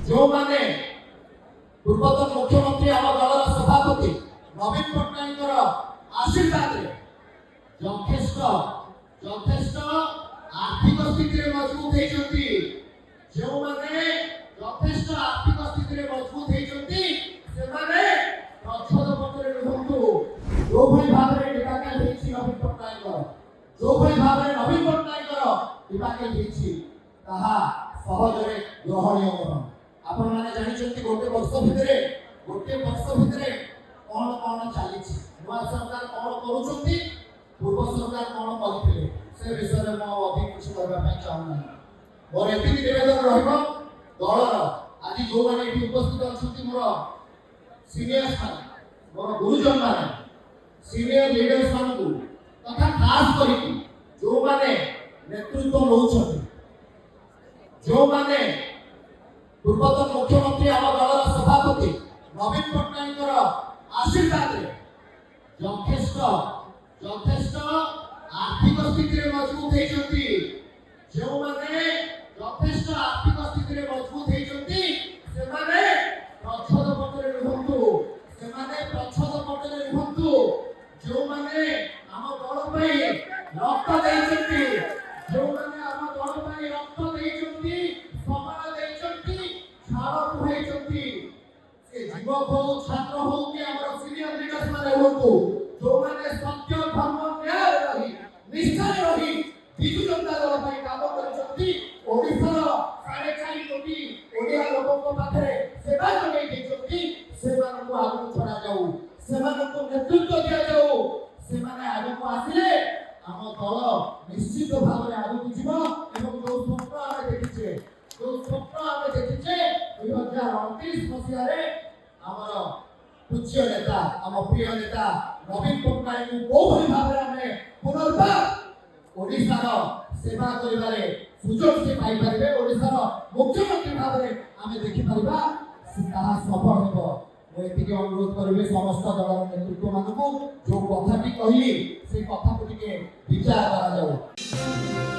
जो माने पूर्वतन मुख्यमंत्री आम दलर सभापति नवीन पट्टनायक आशीर्वाद यथेष्ट यथेष्ट आर्थिक स्थिति मजबूत होती जो माने यथेष्ट आर्थिक स्थिति मजबूत होती से माने प्रच्छद पटरे रुहंतु जो भली भाबरे डिपार्टमेंट हेछि नवीन पट्टनायक जो भली भाबरे नवीन पट्टनायक डिपार्टमेंट हेछि ताहा सहजरे ग्रहणीय करो आपण माने जानि छथि गोटे वर्ष भितरे कोन कोन चली नुआ सरकार कोन करूछथि पूर्व सरकार कोन करथिले से विषय में अधिक कुछ कहबा ପାଇଁ चाहू नाही मोर एतिक निवेदन रहबो दलर आज जो माने एठी उपस्थित अछथि मोर सीनियर्स माने मोर गुरुजन माने सीनियर लीडर्स मानकु तथा खास करी जो माने नेतृत्व लउछथि जो माने पूर्वतन मुख्यमंत्री आम दलर सभापति नवीन पट्टनायक आशीर्वाद यथेष्ट यथेष्ट आर्थिक स्थिति मजबूत होती जो माने यथेष्ट आर्थिक स्थिति मजबूत होती से माने प्रच्छद पटरे रुहंतु से माने प्रच्छद पटरे रुहंतु जो माने आम दल पई रक्त देइछथि जो माने आम दल पई रक्त देइछथि समान देइछथि छाड़ बुहाइछथि से युवक हो छात्र हो कि हमर सीनियर लीडर्स माने होतु जो माने सत्य धर्म न्याय रही निष्ठा रही बिजु जनता दल पई काम करछथि ओडिसार 4.5 कोटी ओडिया लोकक पाखरे सेवा जोगाई देछथि सेमानकु आगु छडा जाऊ सेमानकु नेतृत्व दिया जाऊ सेमाने आगु आसिले आम दल निश्चित भाव में आगु जिवो एवं जो स्वप्न आमे देखिछे 2029 मसीह रे हमर पूज्य नेता आम प्रिय नेता नवीन पट्टनायक को भली भाव में पुनर्बार ओडिसार सेवा करिबारे सुजोग से पाई परिबे ओडिसार मुख्यमंत्री भाव में आमे देखि परिबा ताहा सफल हेबो मो एतिके अनुरोध करिबे समस्त दलर नेतृत्व मानकु जो कथाटी कहिली से कथा को टिके विचार करा जाऊ।